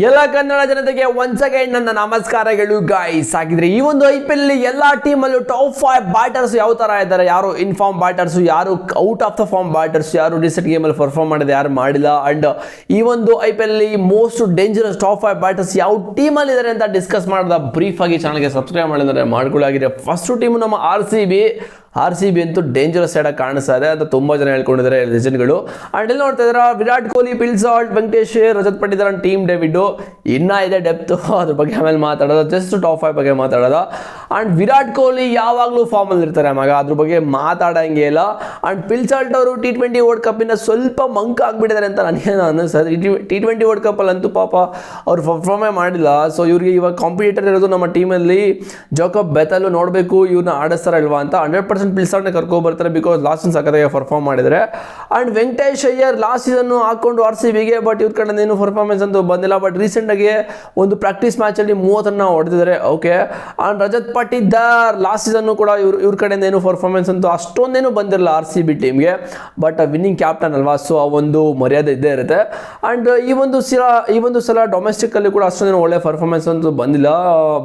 ಎಲ್ಲ ಕನ್ನಡ ಜನತೆಗೆ once again ನನ್ನ ನಮಸ್ಕಾರಗಳು ಗಾಯ್ಸ್. ಹಾಗಿದ್ರೆ ಈ ಒಂದು IPL ಎಲ್ಲ ಟೀಮಲ್ಲೂ ಟಾಪ್ 5 ಬ್ಯಾಟರ್ಸ್ ಯಾವ ತರ ಇದ್ದಾರೆ, ಯಾರು ಇನ್ಫಾರ್ಮ್ ಬ್ಯಾಟರ್ಸ್, ಯಾರು out of the form batters, ಯಾರು ರೀಸೆಂಟ್ ಗೇಮಲ್ಲಿ ಪರ್ಫಾರ್ಮ್ ಮಾಡಿದೆ, ಯಾರು ಮಾಡಿಲ್ಲ, ಅಂಡ್ ಈ ಒಂದು IPL most dangerous top 5 batters ಯಾವ ಟೀಮಲ್ಲಿ ಇದ್ದಾರೆ ಅಂತ ಡಿಸ್ಕಸ್ ಮಾಡಿದ ಬ್ರೀಫ್ ಆಗಿ ಚಾನಲ್ಗೆ ಸಬ್ಸ್ಕ್ರೈಬ್ ಮಾಡಿದ್ರೆ ಮಾಡ್ಕೊಳ್ಳಾಗಿದೆ. ಫಸ್ಟ್ ಟೀಮ್ ನಮ್ಮ RCB ಅಂತೂ ಡೇಂಜರಸ್ ಸೈಡ್ ಆಗಿ ಕಾಣಿಸ್ತಾ ಇದೆ ಅಂತ ತುಂಬಾ ಜನ ಹೇಳ್ಕೊಂಡಿದ್ದಾರೆ ಲೆಜೆಂಡ್ಗಳು. ಅಂಡ್ ಇಲ್ಲಿ ನೋಡ್ತಾ ಇದ್ದಾರೆ ವಿರಾಟ್ ಕೊಹ್ಲಿ, ಪಿಲ್ಸಾಲ್ಟ್, ವೆಂಕಟೇಶ್, ರಜತ್ ಪಟ್ಟಿದಾರ್, ಟೀಮ್ ಡೇವಿಡ್ ಇನ್ನ ಇದೆ ಡೆಪ್ತ್, ಅದ್ರ ಬಗ್ಗೆ ಆಮೇಲೆ ಮಾತಾಡೋದು, ಜಸ್ಟ್ ಟಾಪ್ 5 ಬಗ್ಗೆ ಮಾತಾಡೋದು. ಅಂಡ್ ವಿರಾಟ್ ಕೊಹ್ಲಿ ಯಾವಾಗಲೂ ಫಾರ್ಮ್ ಅಲ್ಲಿ ಇರ್ತಾರೆ ಮಗ, ಅದ್ರ ಬಗ್ಗೆ ಮಾತಾಡಂಗೆ ಇಲ್ಲ. ಅಂಡ್ ಪಿಲ್ಸಾಲ್ಟ್ ಅವರು T20 ವರ್ಲ್ಡ್ ಕಪ್ ಇಂದ ಸ್ವಲ್ಪ ಮಂಕ್ ಆಗ್ಬಿಟ್ಟಿದ್ದಾರೆ ಅಂತ ನನಗೇನು ಅನಿಸ್ತದೆ. T20 ವರ್ಲ್ಡ್ ಕಪ್ ಅಲ್ಲಿ ಅಂತೂ ಪಾಪ ಅವ್ರು ಪರ್ಫಾರ್ಮೇ ಮಾಡಿಲ್ಲ. ಸೊ ಇವ್ರಿಗೆ ಇವಾಗ ಕಾಂಪಿಟೇಟರ್ ಇರೋದು ನಮ್ಮ ಟೀಮಲ್ಲಿ ಜಾಕೋಬ್ ಬೆಥಲ್. ನೋಡಬೇಕು ಇವ್ರನ್ನ ಆಡಿಸ್ತಾರಲ್ವಾ ಅಂತ. 100% ಪಿಲ್ಸಾಲ್ಟ್ನ ಕರ್ಕೊ ಬರ್ತಾರೆ, ಬಿಕಾಸ್ ಲಾಸ್ಟ್ ಸೀಸನ್ ಸಖತ್ತಾಗಿ ಪರ್ಫಾರ್ಮ್ ಮಾಡಿದರೆ. And Venkatesh Iyer last season ಹಾಕೊಂಡು RCBಗೆ, ಬಟ್ ಇವ್ರ ಕಡೆ ಏನು ಪರ್ಫಾರ್ಮೆನ್ಸ್ ಅಂತೂ ಬಂದಿಲ್ಲ. ಬಟ್ ರೀಸೆಂಟ್ ಆಗಿ ಒಂದು ಪ್ರಾಕ್ಟೀಸ್ ಮ್ಯಾಚ್ ಅಲ್ಲಿ 30 ರನ್ ಹೊಡೆದಿದ್ದಾರೆ. Okay. And Rajat Patidar last season ಕೂಡ ಇವ್ರ ಕಡೆಯಿಂದ ಏನು ಪರ್ಫಾರ್ಮೆನ್ಸ್ ಅಂತೂ ಅಷ್ಟೊಂದೇನು ಬಂದಿರಲ್ಲ RCB ಟೀಮ್ಗೆ, ಬಟ್ ವಿನ್ನಿಂಗ್ ಕ್ಯಾಪ್ಟನ್ ಅಲ್ವಾ, ಸೊ ಆ ಒಂದು ಮರ್ಯಾದೆ ಇದ್ದೇ ಇರುತ್ತೆ. ಅಂಡ್ ಈ ಒಂದು ಸಲ ಡೊಮೆಸ್ಟಿಕ್ ಅಲ್ಲಿ ಕೂಡ ಅಷ್ಟೊಂದೇನು ಒಳ್ಳೆ ಪರ್ಫಾರ್ಮೆನ್ಸ್ ಅಂತೂ ಬಂದಿಲ್ಲ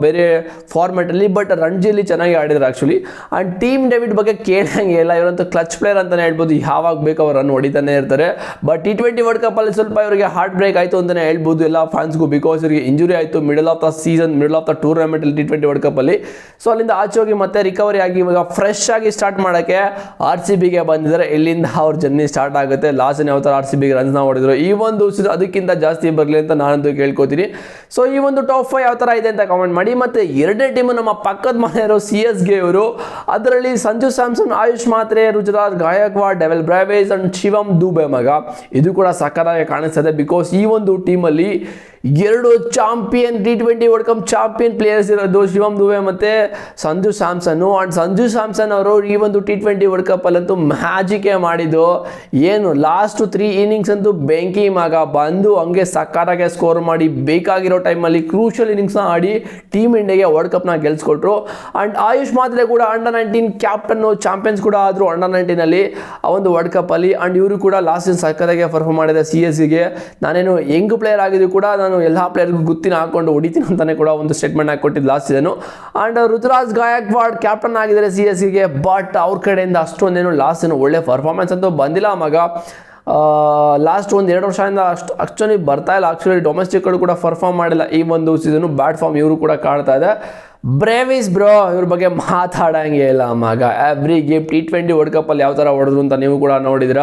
ಬೇರೆ ಫಾರ್ಮ್ಯಾಟ್ ಅಲ್ಲಿ, ಬಟ್ ರಣಜಿಯಲ್ಲಿ ಚೆನ್ನಾಗಿ ಆಡಿದ್ರು ಆಕ್ಚುಲಿ. ಅಂಡ್ ಟೀಮ್ ಡೇವಿಡ್ ಬಗ್ಗೆ ಕೇಳಂಗೆ ಇಲ್ಲ, ಇವರಂತೂ ಕ್ಲಚ್ ಪ್ಲೇಯರ್ ಅಂತಾನೆ ಹೇಳ್ಬೋದು, ಯಾವಾಗ ಬೇಕು ಅವ್ರು ರನ್ ಹೊಡಿತಾನೆ ಇರ್ತಾರೆ. ಬಟ್ T20 ವರ್ಲ್ಡ್ ಕಪ್ ಅಲ್ಲಿ ಸ್ವಲ್ಪ ಇವರಿಗೆ ಹಾರ್ಟ್ ಬ್ರೇಕ್ ಆಯಿತು ಅಂತಾನೆ ಹೇಳ್ಬೋದು ಎಲ್ಲ ಫ್ಯಾನ್ಸ್ಗೂ, ಬಿಕಾಸ್ ಇವರಿಗೆ ಇಂಜುರಿ ಆಯಿತು middle of the season, middle of the tournament ಅಲ್ಲಿ T20 ವರ್ಲ್ಡ್ ಕಪ್ ಅಲ್ಲಿ. ಸೊ ಅಲ್ಲಿಂದ ಆಚೆ ಹೋಗಿ ಮತ್ತೆ ರಿಕವರಿ ಆಗಿ ಇವಾಗ ಫ್ರೆಶ್ ಆಗಿ ಸ್ಟಾರ್ಟ್ ಮಾಡೋಕ್ಕೆ RCBಗೆ ಬಂದಿದ್ದಾರೆ. ಇಲ್ಲಿಂದ ಅವ್ರ ಜರ್ನಿ ಸ್ಟಾರ್ಟ್ ಆಗುತ್ತೆ. ಲಾಸ್ಟ್ ಯಾವ ಥರ RCBಗೆ ರನ್ಸ್ನ ಹೊಡೆದ್ರು, ಈ ಒಂದು ಅದಕ್ಕಿಂತ ಜಾಸ್ತಿ ಬರಲಿ ಅಂತ ನಾನಂತೂ ಕೇಳ್ಕೊತೀನಿ. ಸೊ ಈ ಒಂದು ಟಾಪ್ 5 ಯಾವ ಥರ ಇದೆ ಅಂತ ಕಾಮೆಂಟ್ ಮಾಡಿ. ಮತ್ತೆ ಎರಡನೇ ಟೀಮು ನಮ್ಮ ಪಕ್ಕದ ಮನೆಯವರು CSK ಅವರು, ಅದರಲ್ಲಿ ಸಂಜು ಸ್ಯಾಮ್ಸನ್, ಆಯುಷ್ ಮಾತ್ರೆ, ರುಜುರಾಜ್ ಗಾಯಕ್ವಾಡ್, ಡೆವೆಲ್ ಬ್ರಾವೇಜ್ ಅಂಡ್ ಶಿವಮ್ ದೂಬೆ ಮಗ, ಇದು ಕೂಡ ಸಕ್ಕತ್ತಾಗಿ ಕಾಣಿಸ್ತದೆ. ಬಿಕಾಸ್ ಈ ಒಂದು ಟೀಮಲ್ಲಿ 2 champion T20 world cup champion players ಇರೋದು ಶಿವಮ್ ದುಬೆ ಮತ್ತು ಸಂಜು ಸ್ಯಾಮ್ಸನ್. ಆ್ಯಂಡ್ ಸಂಜು ಸ್ಯಾಮ್ಸನ್ ಅವರು ಈ ಒಂದು T20 ವರ್ಲ್ಡ್ ಕಪ್ ಅಲ್ಲಂತೂ ಮ್ಯಾಜಿಕೇ ಮಾಡಿದ್ದು. ಏನು ಲಾಸ್ಟ್ 3 ಇನ್ನಿಂಗ್ಸ್ ಅಂತೂ ಬೆಂಕಿ ಮಗ, ಬಂದು ಹಂಗೆ ಸಕ್ಕತ್ತಾಗೆ ಸ್ಕೋರ್ ಮಾಡಿ ಬೇಕಾಗಿರೋ ಟೈಮಲ್ಲಿ ಕ್ರೂಷಿಯಲ್ ಇನ್ನಿಂಗ್ಸ್ನ ಆಡಿ ಟೀಮ್ ಇಂಡಿಯಾಗೆ ವರ್ಲ್ಡ್ ಕಪ್ನ ಗೆಲ್ಸ್ಕೊಟ್ರು. ಆ್ಯಂಡ್ ಆಯುಷ್ ಮಾತ್ರೆ ಕೂಡ ಅಂಡರ್-19 ಕ್ಯಾಪ್ಟನ್ನು, ಚಾಂಪಿಯನ್ಸ್ ಕೂಡ ಆದರು ಅಂಡರ್-19 ಆ ಒಂದು ವರ್ಲ್ಡ್ ಕಪ್ಪಲ್ಲಿ. ಆ್ಯಂಡ್ ಇವರು ಕೂಡ ಲಾಸ್ಟ್ ಸೀಸನ್ ಸಕ್ಕತ್ತಾಗೆ ಪರ್ಫಾರ್ಮ್ ಮಾಡಿದೆ CSKಗೆ. ನಾನೇನು ಯಂಗ್ ಪ್ಲೇಯರ್ ಆಗಿದ್ದು ಕೂಡ ನಾನು ಎಲ್ಲ ಪ್ಲೇಯರ್ಗೂ ಗುತ್ತಿನ ಹಾಕೊಂಡು ಹೊಡಿತೀನಿ ಅಂತಾನೆ ಕೂಡ ಒಂದು ಸ್ಟೇಟ್ಮೆಂಟ್ ಹಾಕೊಟ್ಟಿದ್ದು last season. And Ruturaj Gaikwad captain ಆಗಿದ್ದಾರೆ CSKಗೆ, ಬಟ್ ಅವ್ರ ಕಡೆಯಿಂದ ಅಷ್ಟೊಂದೇನು ಲಾಸ್ಟ್ ಏನು ಒಳ್ಳೆ ಪರ್ಫಾರ್ಮೆನ್ಸ್ ಅಂತೂ ಬಂದಿಲ್ಲ ಮಗ. ಲಾಸ್ಟ್ 1-2 ವರ್ಷದಿಂದ ಅಷ್ಟೊಂದು ಬರ್ತಾ ಇಲ್ಲ. ಆಕ್ಚುಲಿ ಡೊಮೆಸ್ಟಿಕ್ಗಳು ಕೂಡ ಪರ್ಫಾರ್ಮ್ ಮಾಡಿಲ್ಲ ಈ ಒಂದು ಸೀಸನು. ಬ್ಯಾಟ್ ಫಾರ್ಮ್ ಇವರು ಕೂಡ ಕಾಣ್ತಾ ಇದೆ. ಬ್ರೇವಿಸ್ ಬ್ರೋ, ಇವ್ರ ಬಗ್ಗೆ ಮಾತಾಡಂಗೆ ಇಲ್ಲ ಮಗ. ಎವ್ರಿ ಗೇಮ್ T20 ವರ್ಲ್ಡ್ ಕಪ್ಪಲ್ಲಿ ಯಾವ ಥರ ಹೊಡೆದ್ರು ಅಂತ ನೀವು ಕೂಡ ನೋಡಿದ್ರ.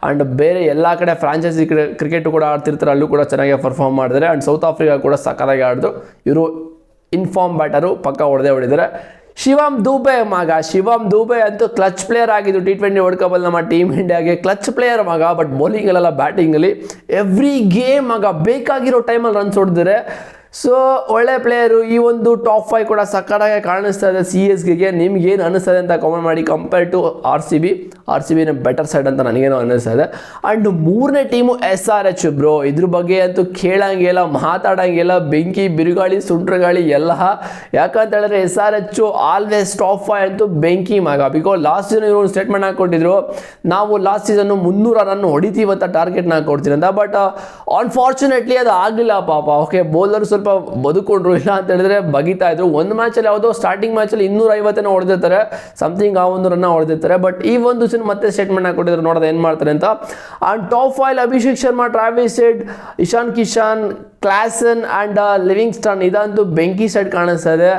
ಆ್ಯಂಡ್ ಬೇರೆ ಎಲ್ಲ ಕಡೆ ಫ್ರಾಂಚೈಸಿ ಕ್ರಿಕೆಟ್ ಕೂಡ ಆಡ್ತಿರ್ತಾರೆ, ಅಲ್ಲೂ ಕೂಡ ಚೆನ್ನಾಗಿ ಪರ್ಫಾರ್ಮ್ ಮಾಡಿದ್ದಾರೆ. ಆ್ಯಂಡ್ ಸೌತ್ ಆಫ್ರಿಕಾ ಕೂಡ ಸಕ್ಕತ್ತಾಗಿ ಆಡಿದ್ರು. ಇವರು ಇನ್ಫಾರ್ಮ್ ಬ್ಯಾಟರು, ಪಕ್ಕ ಹೊಡೆದಿದ್ದಾರೆ. ಶಿವಮ್ ದೂಬೆ ಮಗ, ಶಿವಮ್ ದೂಬೆ ಅಂತೂ ಕ್ಲಚ್ ಪ್ಲೇಯರ್ ಆಗಿದ್ದು T20 ವರ್ಲ್ಡ್ ಕಪ್ಪಲ್ಲಿ ನಮ್ಮ ಟೀಮ್ ಇಂಡಿಯಾಗೆ. ಕ್ಲಚ್ ಪ್ಲೇಯರ್ ಮಗ, ಬಟ್ ಬೌಲಿಂಗಲ್ಲೆಲ್ಲ ಬ್ಯಾಟಿಂಗಲ್ಲಿ ಎವ್ರಿ ಗೇಮ್ ಮಗ ಬೇಕಾಗಿರೋ ಟೈಮಲ್ಲಿ ರನ್ಸ್ ಹೊಡೆದಿದ್ದಾರೆ. ಸೊ ಒಳ್ಳೆ ಪ್ಲೇಯರು. ಈ ಒಂದು ಟಾಪ್ 5 ಕೂಡ ಸಕ್ಕತ್ತಾಗಿ ಕಾಣಿಸ್ತಾ ಇದೆ CSKಗೆ. ನಿಮ್ಗೆ ಏನು ಅನ್ನಿಸ್ತದೆ ಅಂತ ಕಾಮೆಂಟ್ ಮಾಡಿ. ಕಂಪೇರ್ ಟು RCBನ ಬೆಟರ್ ಸೈಡ್ ಅಂತ ನನಗೇನೋ ಅನ್ನಿಸ್ತಾ ಇದೆ. ಆ್ಯಂಡ್ ಮೂರನೇ ಟೀಮು SRH ಬ್ರೋ, ಇದ್ರ ಬಗ್ಗೆ ಅಂತೂ ಕೇಳಂಗಿಲ್ಲ, ಮಾತಾಡಂಗಿಲ್ಲ, ಬೆಂಕಿ ಬಿರುಗಾಳಿ ಸುಂಟ್ರಗಾಳಿ ಎಲ್ಲ. ಯಾಕಂತ ಹೇಳಿದ್ರೆ SRH ಆಲ್ವೇಸ್ ಟಾಪ್ 5 ಅಂತೂ ಬೆಂಕಿ ಮಗ. ಬಿಕಾಸ್ ಲಾಸ್ಟ್ ಸೀಸನ್ ಇವರು ಸ್ಟೇಟ್ಮೆಂಟ್ ಹಾಕೊಟ್ಟಿದ್ರು, ನಾವು ಲಾಸ್ಟ್ ಸೀಸನ್ನು 300 ರನ್ ಹೊಡಿತೀವಿ ಅಂತ ಟಾರ್ಗೆಟ್ನ ಹಾಕೊಡ್ತೀನಿ ಅಂತ. ಬಟ್ ಅನ್ಫಾರ್ಚುನೇಟ್ಲಿ ಅದು ಆಗಲಿಲ್ಲ ಪಾಪ. ಓಕೆ, ಬೌಲರ್ ಸ್ವಲ್ಪ ಬದುಕೊಂಡ್ರು, ಇಲ್ಲ ಅಂತ ಹೇಳಿದ್ರೆ ಬಗಿತಾ ಇದ್ರು. ಒಂದು ಮ್ಯಾಚಲ್ಲಿ ಯಾವುದೋ ಸ್ಟಾರ್ಟಿಂಗ್ ಮ್ಯಾಚಲ್ಲಿ 250 ಹೊಡೆದಿರ್ತಾರೆ, ಸಮಥಿಂಗ್ ಆ ಒಂದು ರನ್ನ ಹೊಡೆದಿರ್ತಾರೆ. ಬಟ್ ಈ ಒಂದು ಸೀಸನ್ ಮತ್ತೆ ಸ್ಟೇಟ್ಮೆಂಟ್ ಹಾಕೊಟ್ಟಿದ್ರು, ನೋಡೋದು ಏನು ಮಾಡ್ತಾರೆ ಅಂತ. And top 5 Abhishek Sharma, Travis head, Ishan Kishan, Klaasen and Livingston, ಇದಂತೂ ಬೆಂಕಿ ಸೈಡ್ ಕಾಣಿಸ್ತಾ ಇದೆ.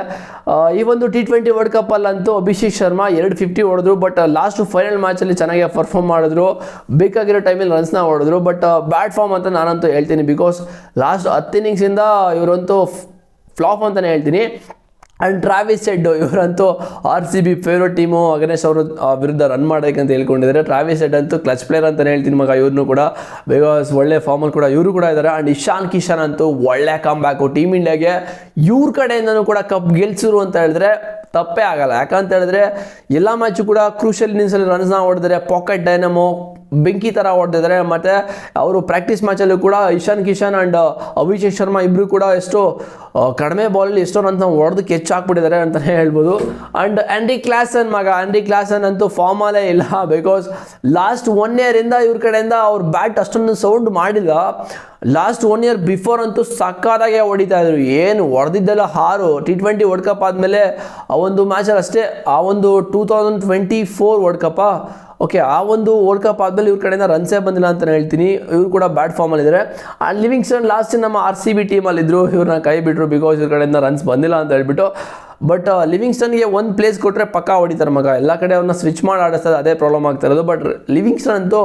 ಈ ಒಂದು T20 ವರ್ಲ್ಡ್ ಕಪ್ಪಲ್ಲಂತೂ ಅಭಿಷೇಕ್ ಶರ್ಮಾ 250 ಹೊಡೆದ್ರು. ಬಟ್ ಲಾಸ್ಟ್ ಫೈನಲ್ ಮ್ಯಾಚಲ್ಲಿ ಚೆನ್ನಾಗಿ ಪರ್ಫಾರ್ಮ್ ಮಾಡಿದ್ರು, ಬೇಕಾಗಿರೋ ಟೈಮಲ್ಲಿ ರನ್ಸ್ನ ಹೊಡೆದ್ರು. ಬಟ್ ಬ್ಯಾಟ್ ಫಾರ್ಮ್ ಅಂತ ನಾನಂತೂ ಹೇಳ್ತೀನಿ, ಬಿಕಾಸ್ ಲಾಸ್ಟ್ 10 ಇನ್ನಿಂಗ್ಸಿಂದ ಇವರಂತೂ ಫ್ಲಾಪ್ ಅಂತಲೇ ಹೇಳ್ತೀನಿ. ಆ್ಯಂಡ್ ಟ್ರಾವಿಸ್ ಹೆಡ್, ಇವರಂತೂ RCB ಫೇವ್ರೇಟ್ ಟೀಮು, ಅಗನೇಶ್ ಅವರು ವಿರುದ್ಧ ರನ್ ಮಾಡೋಕ್ಕಂತ ಹೇಳ್ಕೊಂಡಿದ್ದಾರೆ. ಟ್ರಾವಿಸ್ ಹೆಡ್ ಅಂತೂ ಕ್ಲಚ್ ಪ್ಲೇಯರ್ ಅಂತಲೇ ಹೇಳ್ತೀನಿ ಮಗ, ಇವ್ರನ್ನೂ ಕೂಡ ಬಿಕಾಸ್ ಒಳ್ಳೆ ಫಾರ್ಮಲ್ಲಿ ಕೂಡ ಇವರು ಕೂಡ ಇದ್ದಾರೆ. ಆ್ಯಂಡ್ ಇಶಾನ್ ಕಿಶನ್ ಅಂತೂ ಒಳ್ಳೆ ಕಮ್ ಬ್ಯಾಕು ಟೀಮ್ ಇಂಡಿಯಾಗೆ. ಇವ್ರ ಕಡೆಯಿಂದನೂ ಕೂಡ ಕಪ್ ಗೆಲ್ಸಿರು ಅಂತ ಹೇಳಿದ್ರೆ ತಪ್ಪೇ ಆಗಲ್ಲ. ಯಾಕಂತ ಹೇಳಿದ್ರೆ ಎಲ್ಲ ಮ್ಯಾಚು ಕೂಡ ಕ್ರೂಷಿಯಲ್ ಇನ್ನಿಂಗ್ಸಲ್ಲಿ ರನ್ಸ್ನ ಹೊಡೆದರೆ ಪಾಕೆಟ್ ಡೈನಮೋ ಬೆಂಕಿ ಥರ ಹೊಡೆದಿದ್ದಾರೆ. ಮತ್ತು ಅವರು ಪ್ರಾಕ್ಟೀಸ್ ಮ್ಯಾಚಲ್ಲೂ ಕೂಡ ಇಶಾನ್ ಕಿಶನ್ ಆ್ಯಂಡ್ ಅಭಿಷೇಕ್ ಶರ್ಮಾ ಇಬ್ಬರು ಕೂಡ ಎಷ್ಟೋ ಕಡಿಮೆ ಬಾಲಲ್ಲಿ ಎಷ್ಟೋ ಅಂತ ಹೊಡೆದಕ್ಕೆ ಹೆಚ್ಚಾಕ್ಬಿಟ್ಟಿದ್ದಾರೆ ಅಂತಲೇ ಹೇಳ್ಬೋದು. ಆ್ಯಂಡ್ ಆ್ಯಂಡ್ರಿ ಕ್ಲಾಸನ್ ಅಂತೂ ಫಾರ್ಮಲ್ಲೇ ಇಲ್ಲ. ಬಿಕಾಸ್ ಲಾಸ್ಟ್ 1 ಇಯರಿಂದ ಇವ್ರ ಕಡೆಯಿಂದ ಅವ್ರ ಬ್ಯಾಟ್ ಅಷ್ಟೊಂದು ಸೌಂಡ್ ಮಾಡಿಲ್ಲ. ಲಾಸ್ಟ್ 1 ಇಯರ್ ಬಿಫೋರ್ ಅಂತೂ ಸಕ್ಕತ್ತಾಗೆ ಹೊಡಿತಾ ಇದ್ರು, ಏನು ಹೊಡೆದಿದ್ದೆಲ್ಲ ಹಾರು. T20 ವರ್ಲ್ಡ್ ಕಪ್ ಆದಮೇಲೆ ಆ ಒಂದು ಮ್ಯಾಚಲ್ಲಿ ಅಷ್ಟೇ, ಆ ಒಂದು 2024 ವರ್ಲ್ಡ್ ಕಪ್ಪಾ ಓಕೆ, ಆ ಒಂದು ವರ್ಲ್ಡ್ ಕಪ್ ಆದಮೇಲೆ ಇವ್ರ ಕಡೆಯಿಂದ ರನ್ಸೇ ಬಂದಿಲ್ಲ ಅಂತಲೇ ಹೇಳ್ತೀನಿ. ಇವ್ರು ಕೂಡ ಬ್ಯಾಟ್ ಫಾರ್ಮಲ್ಲಿದ್ದಾರೆ. ಆ್ಯಂಡ್ ಲಿವಿಂಗ್ಸ್ಟನ್ ಲಾಸ್ಟ್ ನಮ್ಮ RCB ಟೀಮಲ್ಲಿದ್ದರು, ಇವ್ರನ್ನ ಕೈ ಬಿಟ್ಟರು ಬಿಕಾಸ್ ಇವ್ರ ಕಡೆಯಿಂದ ರನ್ಸ್ ಬಂದಿಲ್ಲ ಅಂತ ಹೇಳ್ಬಿಟ್ಟು. ಬಟ್ ಲಿವಿಂಗ್ಸ್ಟನ್ಗೆ ಒಂದು ಪ್ಲೇಸ್ ಕೊಟ್ಟರೆ ಪಕ್ಕಾ ಹೊಡಿತಾರೆ ಮಗ. ಎಲ್ಲ ಕಡೆ ಅವ್ರನ್ನ ಸ್ವಿಚ್ ಮಾಡಿ ಆಡಿಸ್ತದೆ, ಅದೇ ಪ್ರಾಬ್ಲಮ್ ಆಗ್ತಾ ಇರೋದು. ಬಟ್ ಲಿವಿಂಗ್ಸ್ಟನ್ ಅಂತೂ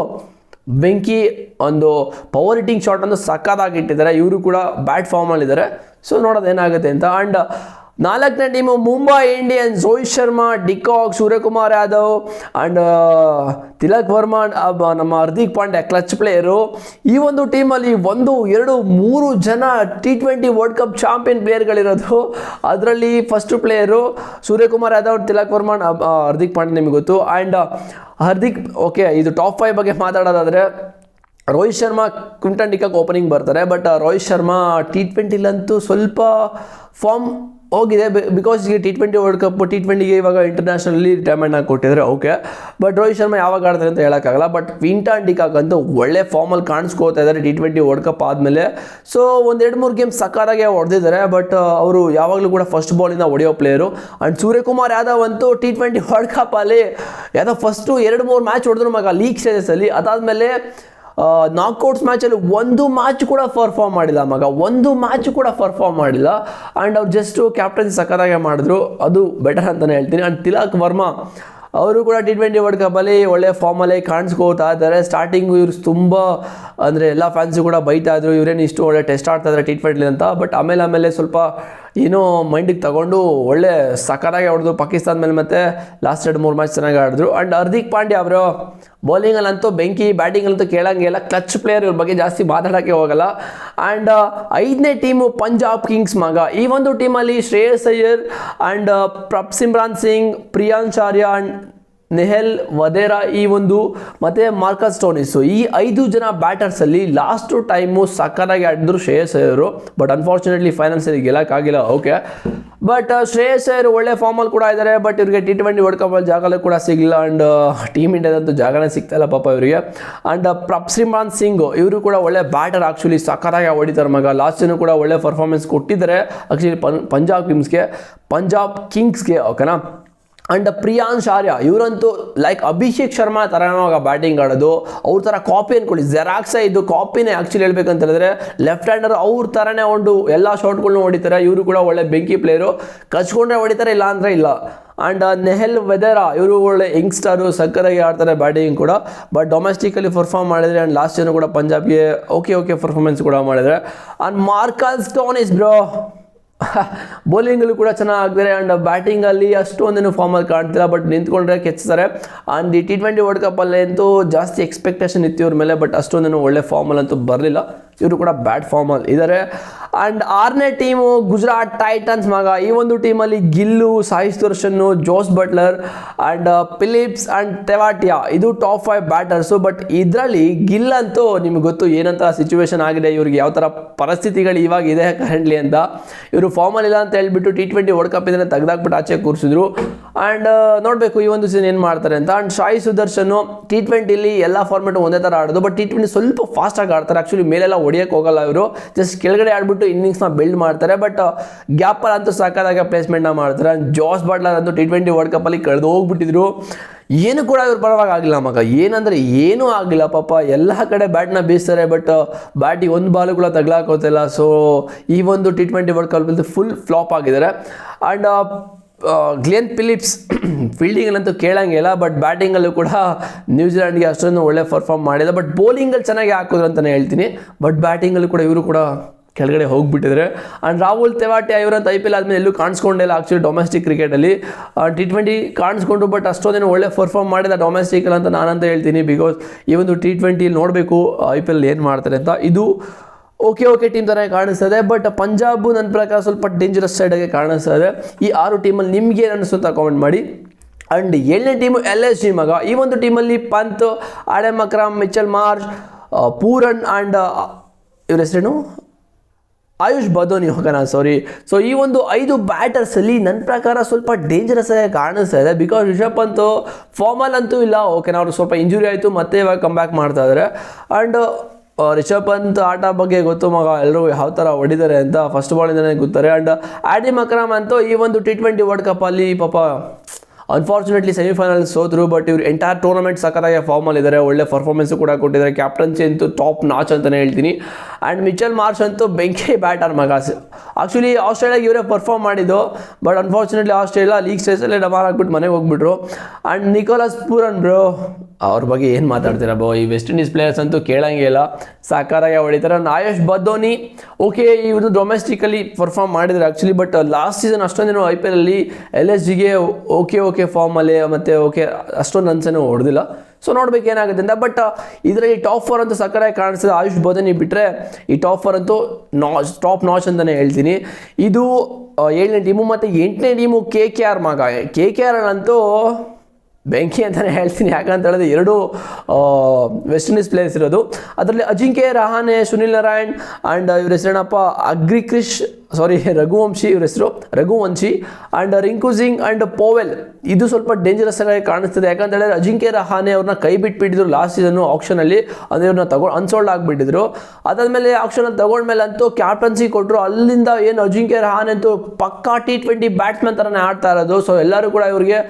ಬೆಂಕಿ, ಒಂದು ಪವರ್ ಹಿಟ್ಟಿಂಗ್ ಶಾಟ್ ಅನ್ನು ಸಕ್ಕತ್ತಾಗಿ ಇಟ್ಟಿದ್ದಾರೆ. ಇವರು ಕೂಡ ಬ್ಯಾಟ್ ಫಾರ್ಮಲ್ಲಿದ್ದಾರೆ. ಸೊ ನೋಡೋದು ಏನಾಗುತ್ತೆ ಅಂತ. ಆ್ಯಂಡ್ 4ನೇ team Mumbai Indians. Rohit Sharma, de Kock, Suryakumar Yadav and Tilak Varma, ನಮ್ಮ ಹಾರ್ದಿಕ್ ಪಾಂಡ್ಯ ಕ್ಲಚ್ ಪ್ಲೇಯರು. ಈ ಒಂದು ಟೀಮಲ್ಲಿ 1, 2, 3 ಜನ T20 ವರ್ಲ್ಡ್ ಕಪ್ ಚಾಂಪಿಯನ್ ಪ್ಲೇಯರ್ಗಳಿರೋದು. ಅದರಲ್ಲಿ ಫಸ್ಟ್ ಪ್ಲೇಯರು ಸೂರ್ಯಕುಮಾರ್ ಯಾದವ್, ತಿಲಕ್ ವರ್ಮಾ, ಹಾರ್ದಿಕ್ ಪಾಂಡ್ಯ ನಿಮಗೆ ಗೊತ್ತು. ಆ್ಯಂಡ್ ಹಾರ್ದಿಕ್ ಓಕೆ, ಇದು ಟಾಪ್ 5 ಬಗ್ಗೆ ಮಾತಾಡೋದಾದರೆ Rohit Sharma, Quinton de Kock opening ಬರ್ತಾರೆ. ಬಟ್ ರೋಹಿತ್ ಶರ್ಮಾ T20ಲಂತೂ ಸ್ವಲ್ಪ ಫಾರ್ಮ್ ಹೋಗಿದೆ. ಬಿಕಾಸ್ ಈಗ T20 ವರ್ಲ್ಡ್ ಕಪ್, T20ಗೆ ಇವಾಗ ಇಂಟರ್ನ್ಯಾಷನಲ್ಲಿ ರಿಟೈರ್ಮೆಂಟ್ನ ಕೊಟ್ಟಿದ್ದಾರೆ. ಓಕೆ, ಬಟ್ ರೋಹಿತ್ ಶರ್ಮಾ ಯಾವಾಗ ಆಡ್ತಾರೆ ಅಂತ ಹೇಳೋಕ್ಕಾಗಲ್ಲ. ಬಟ್ ಕ್ವಿಂಟನ್ ಡಿಕಾಕ್ ಅಂತೂ ಒಳ್ಳೆ ಫಾರ್ಮಲ್ಲಿ ಕಾಣಿಸ್ಕೋತಾ ಇದ್ದಾರೆ T20 ವರ್ಲ್ಡ್ ಕಪ್ ಆದಮೇಲೆ. ಸೊ 1-2-3 ಗೇಮ್ ಸಕ್ಕತ್ತಾಗೆ ಹೊಡೆದಿದ್ದಾರೆ. ಬಟ್ ಅವರು ಯಾವಾಗಲೂ ಕೂಡ ಫಸ್ಟ್ ಬಾಲಿಂದ ಹೊಡೆಯೋ ಪ್ಲೇಯರು. ಆ್ಯಂಡ್ ಸೂರ್ಯಕುಮಾರ್ ಯಾದವ್ ಅಂತೂ T20 ವರ್ಲ್ಡ್ ಕಪ್ಪಲ್ಲಿ ಯಾವುದೋ ಫಸ್ಟು 2-3 ಮ್ಯಾಚ್ ಹೊಡೆದ್ರು ಮಗ ಲೀಗ್ ಸ್ಟೇಜಸಲ್ಲಿ. ಅದಾದಮೇಲೆ ನಾಕ್ಔಟ್ಸ್ ಮ್ಯಾಚಲ್ಲಿ 1 ಮ್ಯಾಚ್ ಕೂಡ ಪರ್ಫಾರ್ಮ್ ಮಾಡಿಲ್ಲ ಮಗ, 1 ಮ್ಯಾಚ್ ಕೂಡ ಪರ್ಫಾರ್ಮ್ ಮಾಡಿಲ್ಲ. ಆ್ಯಂಡ್ ಅವ್ರು ಜಸ್ಟು ಕ್ಯಾಪ್ಟನ್ಸಿ ಸಕ್ಕತ್ತಾಗೆ ಮಾಡಿದ್ರು, ಅದು ಬೆಟರ್ ಅಂತಲೇ ಹೇಳ್ತೀನಿ. ಆ್ಯಂಡ್ ತಿಲಕ್ ವರ್ಮಾ ಅವರು ಕೂಡ T20 ವರ್ಲ್ಡ್ ಕಪ್ಪಲ್ಲಿ ಒಳ್ಳೆ ಫಾರ್ಮಲ್ಲೇ ಕಾಣಿಸ್ಕೋತಾ ಇದ್ದಾರೆ. ಸ್ಟಾರ್ಟಿಂಗು ಇವರು ತುಂಬ ಅಂದರೆ ಎಲ್ಲ ಫ್ಯಾನ್ಸು ಕೂಡ ಬೈತಾ ಇದ್ರು, ಇವರೇನು ಇಷ್ಟು ಒಳ್ಳೆ ಟೆಸ್ಟ್ ಆಡ್ತಾ ಇದ್ದಾರೆ T20 ಅಂತ. ಬಟ್ ಆಮೇಲೆ ಸ್ವಲ್ಪ ಏನೋ ಮೈಂಡಿಗೆ ತಗೊಂಡು ಒಳ್ಳೆ ಸಕ್ಕತ್ತಾಗಿ ಹೊಡೆದು ಪಾಕಿಸ್ತಾನ ಮೇಲೆ ಮತ್ತೆ ಲಾಸ್ಟ್ 2-3 ಮ್ಯಾಚ್ ಚೆನ್ನಾಗಿ ಆಡಿದ್ರು. ಆ್ಯಂಡ್ ಹಾರ್ದಿಕ್ ಪಾಂಡ್ಯ ಅವರು ಬೌಲಿಂಗಲ್ಲಂತೂ ಬೆಂಕಿ, ಬ್ಯಾಟಿಂಗಲ್ಲಂತೂ ಕೇಳಂಗಿಲ್ಲ. ಕ್ಲಚ್ ಪ್ಲೇಯರ್, ಇವ್ರ ಬಗ್ಗೆ ಜಾಸ್ತಿ ಮಾತಾಡೋಕ್ಕೆ ಹೋಗಲ್ಲ. ಆ್ಯಂಡ್ 5ನೇ ಟೀಮು ಪಂಜಾಬ್ ಕಿಂಗ್ಸ್ ಮಗ. ಈ ಒಂದು ಟೀಮಲ್ಲಿ ಶ್ರೇಯಸ್ ಅಯ್ಯರ್ ಆ್ಯಂಡ್ ಪ್ರಭ್ಸಿಮ್ರಾನ್ ಸಿಂಗ್, ಪ್ರಿಯಾಂಶ್ ಆರ್ಯ ಆ್ಯಂಡ್ ನೆಹಲ್ ವಧೇರಾ ಈ ಒಂದು ಮತ್ತು ಮಾರ್ಕಸ್ ಸ್ಟೋನಿಸು, ಈ 5 ಜನ ಬ್ಯಾಟರ್ಸಲ್ಲಿ ಲಾಸ್ಟು ಟೈಮು ಸಕ್ಕತ್ತಾಗಿ ಆಡಿದ್ರು ಶ್ರೇಯಸ್ ಅಯ್ಯರು. ಬಟ್ ಅನ್ಫಾರ್ಚುನೇಟ್ಲಿ ಫೈನಲ್ಸಲ್ಲಿ ಗೆಲ್ಲಕ್ಕಾಗಿಲ್ಲ. ಓಕೆ, ಬಟ್ ಶ್ರೇಯಸ್ ಅಯ್ಯರ್ ಒಳ್ಳೆ ಫಾರ್ಮಲ್ಲಿ ಕೂಡ ಇದ್ದಾರೆ. ಬಟ್ ಇವ್ರಿಗೆ T20 ವರ್ಲ್ಡ್ ಕಪ್ಪಲ್ಲಿ ಜಾಗಲೂ ಕೂಡ ಸಿಗಲಿಲ್ಲ. ಆ್ಯಂಡ್ ಟೀಮ್ ಇಂಡಿಯಾದಂತೂ ಜಾಗನೇ ಸಿಗ್ತಾಯಿಲ್ಲ ಪಾಪ ಇವರಿಗೆ. ಆ್ಯಂಡ್ ಪ್ರಭ್ಸಿಮ್ರಾನ್ ಸಿಂಗ್ ಇವರು ಕೂಡ ಒಳ್ಳೆ ಬ್ಯಾಟರ್, ಆ್ಯಕ್ಚುಲಿ ಸಕ್ಕತ್ತಾಗಿ ಹೊಡಿತಾರೆ ಮಗ. ಲಾಸ್ಟ್ ಕೂಡ ಒಳ್ಳೆ ಪರ್ಫಾರ್ಮೆನ್ಸ್ ಕೊಟ್ಟಿದ್ದಾರೆ ಆ್ಯಕ್ಚುಲಿ ಪಂಜಾಬ್ ಕಿಂಗ್ಸ್ಗೆ. ಓಕೆನಾ. ಆ್ಯಂಡ್ ಪ್ರಿಯಾಂಶ್ ಆರ್ಯ ಇವರಂತೂ ಲೈಕ್ ಅಭಿಷೇಕ್ ಶರ್ಮಾ ಥರ ಬ್ಯಾಟಿಂಗ್ ಆಡೋದು, ಅವ್ರ ಥರ ಕಾಪಿ ಅಂದ್ಕೊಳ್ಳಿ, ಜೆರಾಕ್ಸೇ ಇದು ಕಾಪಿನೇ ಆ್ಯಕ್ಚುಲಿ ಹೇಳ್ಬೇಕಂತ ಹೇಳಿದ್ರೆ. ಲೆಫ್ಟ್ ಹ್ಯಾಂಡರ್ ಅವ್ರ ಥರನೇ ಒಂದು ಎಲ್ಲ ಶಾಟ್ಗಳನ್ನೂ ಹೊಡಿತಾರೆ. ಇವರು ಕೂಡ ಒಳ್ಳೆ ಬೆಂಕಿ ಪ್ಲೇಯರು, ಕಚ್ಕೊಂಡ್ರೆ ಹೊಡಿತಾರೆ, ಇಲ್ಲ ಅಂದರೆ ಇಲ್ಲ. ಆ್ಯಂಡ್ ನೆಹಲ್ ವೆದೆರಾ ಇವರು ಒಳ್ಳೆ ಯಂಗ್ಸ್ಟರು, ಸಕ್ಕತ್ತಾಗಿ ಆಡ್ತಾರೆ ಬ್ಯಾಟಿಂಗ್ ಕೂಡ. ಬಟ್ ಡೊಮೆಸ್ಟಿಕಲ್ಲಿ ಪರ್ಫಾರ್ಮ್ ಮಾಡಿದರೆ. ಆ್ಯಂಡ್ ಲಾಸ್ಟ್ ಜನ ಕೂಡ ಪಂಜಾಬ್ಗೆ ಓಕೆ ಪರ್ಫಾರ್ಮೆನ್ಸ್ ಕೂಡ ಮಾಡಿದರೆ. ಆ್ಯಂಡ್ ಮಾರ್ಕಸ್ ಸ್ಟೋನಿಸ್ ಬ್ರೋ ಬೌಲಿಂಗಲ್ಲೂ ಕೂಡ ಚೆನ್ನಾಗಿ ಆಗ್ತಾರೆ. ಆ್ಯಂಡ್ ಬ್ಯಾಟಿಂಗಲ್ಲಿ ಅಷ್ಟೊಂದೇನು ಫಾರ್ಮಲ್ಲಿ ಕಾಣ್ತಿಲ್ಲ, ಬಟ್ ನಿಂತ್ಕೊಂಡ್ರೆ ಕೆಚ್ತಾರೆ. ಆ್ಯಂಡ್ ಈ T20 ವರ್ಲ್ಡ್ ಕಪ್ಪಲ್ಲಿ ಅಂತೂ ಜಾಸ್ತಿ ಎಕ್ಸ್ಪೆಕ್ಟೇಷನ್ ಇತ್ತು ಇವ್ರ ಮೇಲೆ, ಬಟ್ ಅಷ್ಟೊಂದೇನು ಒಳ್ಳೆ ಫಾರ್ಮಲ್ಲಂತೂ ಬರಲಿಲ್ಲ. ಇವರು ಕೂಡ ಬ್ಯಾಟ್ ಫಾರ್ಮಲ್ಲಿ ಇದ್ದಾರೆ. ಆ್ಯಂಡ್ 6ನೇ ಟೀಮು ಗುಜರಾತ್ ಟೈಟನ್ಸ್ ಮಗ. ಈ ಒಂದು ಟೀಮಲ್ಲಿ Gill, Sai Sudharsan, Jos Buttler and Phillips and Tewatia ಇದು ಟಾಪ್ 5 ಬ್ಯಾಟರ್ಸು. ಬಟ್ ಇದರಲ್ಲಿ ಗಿಲ್ ಅಂತೂ ನಿಮ್ಗೆ ಗೊತ್ತು ಏನಂತ ಸಿಚುವೇಶನ್ ಆಗಿದೆ, ಇವ್ರಿಗೆ ಯಾವ ಥರ ಪರಿಸ್ಥಿತಿಗಳು ಇವಾಗ ಇದೆ ಕರೆಂಟ್ಲಿ ಅಂತ. ಇವರು ಫಾರ್ಮಲ್ಲಿಲ್ಲ ಅಂತ ಹೇಳ್ಬಿಟ್ಟು T20 ವರ್ಲ್ಡ್ ಕಪ್ ಇದನ್ನು ತೆಗೆದಾಕ್ಬಿಟ್ಟು ಆಚೆ ಕೂರಿಸಿದ್ರು. ಆ್ಯಂಡ್ ನೋಡಬೇಕು ಈ ಒಂದು ಸೀಸನ್ ಏನು ಮಾಡ್ತಾರೆ ಅಂತ. ಆ್ಯಂಡ್ ಸಾಯಿ ಸುದರ್ಶನ್ T20ಲಿ ಎಲ್ಲ ಫಾರ್ಮೆಟು ಒಂದೇ ಥರ ಆಡೋದು, ಬಟ್ T20 ಸ್ವಲ್ಪ ಫಾಸ್ಟಾಗಿ ಆಡ್ತಾರೆ. ಆ್ಯಕ್ಚುಲಿ ಮೇಲೆಲ್ಲ ಹೊಡಿಯೋಕ್ಕೆ ಹೋಗಲ್ಲ ಇವರು, ಜಸ್ಟ್ ಕೆಳಗಡೆ ಆಡ್ಬಿಟ್ಟು ಇನ್ನಿಂಗ್ಸ್ನ ಬಿಲ್ಡ್ ಮಾಡ್ತಾರೆ. ಬಟ್ ಗ್ಯಾಪಲ್ಲಿ ಅಂತೂ ಸಾಕಾದಾಗ ಪ್ಲೇಸ್ಮೆಂಟ್ನ ಮಾಡ್ತಾರೆ. ಆ್ಯಂಡ್ ಜೋಸ್ ಬಟ್ಲರ್ ಅಂತೂ T20 ವರ್ಲ್ಡ್ ಕಪ್ಪಲ್ಲಿ ಕಳೆದು ಹೋಗ್ಬಿಟ್ಟಿದ್ರು, ಏನು ಕೂಡ ಇವ್ರು ಪರವಾಗಿ ಆಗಿಲ್ಲ ಮಗ. ಏನಂದರೆ ಏನೂ ಆಗಿಲ್ಲ ಪಾಪ, ಎಲ್ಲ ಕಡೆ ಬ್ಯಾಟ್ನ ಬೀಸ್ತಾರೆ, ಬಟ್ ಬ್ಯಾಟಿಗೆ ಒಂದು ಬಾಲು ಕೂಡ ತಗ್ಲಾಕೋತಿಲ್ಲ. ಸೊ ಈ ಒಂದು T20 ವರ್ಲ್ಡ್ ಕಪ್ಪಲ್ಲಿ ಫುಲ್ ಫ್ಲಾಪ್ ಆಗಿದ್ದಾರೆ. ಆ್ಯಂಡ್ ಗ್ಲೆನ್ ಫಿಲಿಪ್ಸ್ ಫೀಲ್ಡಿಂಗಲ್ಲಂತೂ ಕೇಳಂಗಿಲ್ಲ, ಬಟ್ ಬ್ಯಾಟಿಂಗಲ್ಲೂ ಕೂಡ ನ್ಯೂಜಿಲೆಂಡ್ಗೆ ಅಷ್ಟೊಂದು ಒಳ್ಳೆ ಪರ್ಫಾರ್ಮ್ ಮಾಡಿಲ್ಲ. ಬಟ್ ಬೌಲಿಂಗಲ್ಲಿ ಚೆನ್ನಾಗಿ ಹಾಕಿದ್ರು ಅಂತಲೇ ಹೇಳ್ತೀನಿ, ಬಟ್ ಬ್ಯಾಟಿಂಗಲ್ಲೂ ಕೂಡ ಇವರು ಕೂಡ ಕೆಳಗಡೆ ಹೋಗಿಬಿಟ್ಟಿದ್ದಾರೆ. ಆ್ಯಂಡ್ ರಾಹುಲ್ ತೆವಾಟಿಯಾ ಇವರಂತ IPL ಆದಮೇಲೆ ಎಲ್ಲೂ ಕಾಣಿಸ್ಕೊಂಡಿಲ್ಲ ಆ್ಯಕ್ಚುಲಿ ಡೊಮೆಸ್ಟಿಕ್ ಕ್ರಿಕೆಟಲ್ಲಿ. T20 ಕಾಣಿಸ್ಕೊಂಡು, ಬಟ್ ಅಷ್ಟೊಂದೇನು ಒಳ್ಳೆ ಪರ್ಫಾರ್ಮ್ ಮಾಡಿದ ಡೊಮೆಸ್ಟಿಕಲ್ಲಿ ಅಂತ ನಾನಂತ ಹೇಳ್ತೀನಿ. ಬಿಕಾಸ್ ಈ ಒಂದು T20 ನೋಡಬೇಕು IPL ಏನು ಮಾಡ್ತಾರೆ ಅಂತ. ಇದು ಓಕೆ ಟೀಮ್ ಥರ ಕಾಣಿಸ್ತದೆ, ಬಟ್ ಪಂಜಾಬು ನನ್ನ ಪ್ರಕಾರ ಸ್ವಲ್ಪ ಡೇಂಜರಸ್ ಸೈಡಾಗೆ ಕಾಣಿಸ್ತದೆ. ಈ 6 ಟೀಮಲ್ಲಿ ನಿಮ್ಗೆ ಏನು ಅನಿಸ್ತು ಅಂತ ಕಾಮೆಂಟ್ ಮಾಡಿ. ಆ್ಯಂಡ್ 7ನೇ ಟೀಮು LSG ಮಗ. ಈ ಒಂದು ಟೀಮಲ್ಲಿ Pant, Adam Akram, Mitchell Marsh, Pooran and ಇವ್ರ ಹೆಸರೇನು ಆಯುಷ್ ಬದೋನಿ ಹೋಗೋಣ ಸಾರಿ. ಸೊ ಈ ಒಂದು 5 ಬ್ಯಾಟರ್ಸಲ್ಲಿ ನನ್ನ ಪ್ರಕಾರ ಸ್ವಲ್ಪ ಡೇಂಜರಸ್ ಆಗಿ ಕಾಣಿಸ್ತಾ ಇದೆ. ಬಿಕಾಸ್ ರಿಷಬ್ ಪಂತ್ ಫಾರ್ಮಲ್ಲಂತೂ ಇಲ್ಲ, ಓಕೆನಾ, ಅವ್ರಿಗೆ ಸ್ವಲ್ಪ ಇಂಜುರಿ ಆಯಿತು, ಮತ್ತೆ ಇವಾಗ ಕಮ್ ಬ್ಯಾಕ್ ಮಾಡ್ತಾ ಇದ್ದಾರೆ. ಆ್ಯಂಡ್ ರಿಷಬ್ ಪಂತ್ ಆಟ ಬಗ್ಗೆ ಗೊತ್ತು ಮಗ, ಎಲ್ಲರೂ ಯಾವ ಥರ ಹೊಡಿತಾರೆ ಅಂತ ಫಸ್ಟ್ ಬಾಲಿಂದನೇ ಗೊತ್ತಾರೆ. ಆ್ಯಂಡ್ ಆಡಮ್ ಅಕ್ರಮ್ ಅಂತೂ ಈ ಒಂದು T20 ವರ್ಲ್ಡ್ ಕಪ್ಪಲ್ಲಿ ಪಾಪ ಅನ್ಫಾರ್ಚುನೇಟ್ಲಿ ಸೆಮಿಫೈನಲ್ ಸೋತರು, ಬಟ್ ಇವ್ರು ಎಂಟೈರ್ ಟೂರ್ನಮೆಂಟ್ ಸಖತ್ತಾಗಿ ಫಾರ್ಮಲ್ಲಿದ್ದಾರೆ, ಒಳ್ಳೆ ಪರ್ಫಾರ್ಮೆನ್ಸು ಕೂಡ ಕೊಟ್ಟಿದ್ದಾರೆ. ಕ್ಯಾಪ್ಟನ್ಸಿ ಅಂತೂ ಟಾಪ್ ನಾಚ್ ಅಂತಲೇ ಹೇಳ್ತೀನಿ. ಆ್ಯಂಡ್ ಮಿಚೆಲ್ ಮಾರ್ಷ್ ಅಂತೂ ಬೆಂಕಿ ಬ್ಯಾಟರ್ ಮಗ. ಆ್ಯಕ್ಚುಲಿ ಆಸ್ಟ್ರೇಲಿಯಾಗೆ ಇವರೇ ಪರ್ಫಾರ್ಮ್ ಮಾಡಿದ್ದು, ಬಟ್ ಅನ್ಫಾರ್ಚುನೇಟ್ಲಿ ಆಸ್ಟ್ರೇಲಿಯಾ ಲೀಗ್ ಸ್ಟೇಜಲ್ಲೇ ಡಮಾರ್ ಹಾಕ್ಬಿಟ್ಟು ಮನೆಗೆ ಹೋಗ್ಬಿಟ್ರು. ಆ್ಯಂಡ್ ನಿಕೋಲಸ್ ಪೂರನ್ ಬ್ರೋ, ಅವ್ರ ಬಗ್ಗೆ ಏನು ಮಾತಾಡ್ತೀರಾ ಬ್ರೋ, ಈ ವೆಸ್ಟ್ ಇಂಡೀಸ್ ಪ್ಲೇಯರ್ಸ್ ಅಂತೂ ಕೇಳಂಗೇ ಇಲ್ಲ, ಸಾಕಾರಾಗಿ ಹೊಡಿತಾರೆ. ಆಯುಷ್ ಬದೋನಿ ಓಕೆ, ಇವರು ಡೊಮೆಸ್ಟಿಕಲಿ ಪರ್ಫಾರ್ಮ್ ಮಾಡಿದ್ರು ಆ್ಯಕ್ಚುಲಿ, ಬಟ್ ಲಾಸ್ಟ್ ಸೀಸನ್ ಅಷ್ಟೊಂದೇನು IPL ಅಲ್ಲಿ LSGಗೆ ಓಕೆ ಫಾರ್ಮಲ್ಲಿ ಮತ್ತು ಓಕೆ ಅಷ್ಟೊಂದು ರನ್ಸೇನು ಹೊಡೆದಿಲ್ಲ. ಸೊ ನೋಡ್ಬೇಕು ಏನಾಗುತ್ತೆ ಅಂತ. ಬಟ್ ಇದರಲ್ಲಿ ಟಾಪ್ 4 ಅಂತೂ ಸಕ್ಕರಾಗಿ ಕಾಣಿಸ್ತದೆ. ಆಯುಷ್ ಬದೋನಿ ಬಿಟ್ಟರೆ ಈ ಟಾಪ್ 4 ಅಂತೂ ಟಾಪ್ ನಾಚ್ ಅಂತಲೇ ಹೇಳ್ತೀನಿ. ಇದು 7ನೇ ಟೀಮು. ಮತ್ತು 8ನೇ ಟೀಮು KKR ಮಗ. KKR ಅಂತೂ ಬೆಂಕಿ ಅಂತಲೇ ಹೇಳ್ತೀನಿ. ಯಾಕಂತ ಹೇಳಿದ್ರೆ 2 ವೆಸ್ಟ್ ಇಂಡೀಸ್ ಪ್ಲೇಯರ್ಸ್ ಇರೋದು. ಅದರಲ್ಲಿ ಅಜಿಂಕ್ಯ ರಹಾನೆ, ಸುನಿಲ್ ನಾರಾಯಣ್ ಆ್ಯಂಡ್ ಇವ್ರ ಹೆಸರೇನಪ್ಪ ರಘುವಂಶಿ, ಇವ್ರ ಹೆಸರು Raghuvanshi, and Rinku Singh and Powell. ಇದು ಸ್ವಲ್ಪ ಡೇಂಜರಸ್ ಆಗಿ ಕಾಣಿಸ್ತದೆ. ಯಾಕಂತ ಹೇಳಿದ್ರೆ ಅಜಿಂಕ್ಯ ರಹಾನೆ ಅವ್ರನ್ನ ಕೈ ಬಿಟ್ಬಿಟ್ಟಿದ್ರು ಲಾಸ್ಟ್ ಸೀಸನ್ನು ಆಕ್ಷನಲ್ಲಿ, ಅಂದರೆ ಇವ್ರನ್ನ ಅನ್ಸೋಲ್ಡ್ ಆಗಿಬಿಟ್ಟಿದ್ರು. ಅದಾದಮೇಲೆ ಆಕ್ಷನಲ್ಲಿ ತಗೊಂಡ್ಮೇಲೆ ಅಂತೂ ಕ್ಯಾಪ್ಟನ್ಸಿ ಕೊಟ್ಟರು. ಅಲ್ಲಿಂದ ಏನು ಅಜಿಂಕ್ಯ ರಹಾನೆ ಅಂತೂ ಪಕ್ಕಾ T20 ಬ್ಯಾಟ್ಸ್ಮನ್ ಥರನೇ ಆಡ್ತಾ ಇರೋದು. ಸೊ ಎಲ್ಲರೂ ಕೂಡ ಇವ್ರಿಗೆ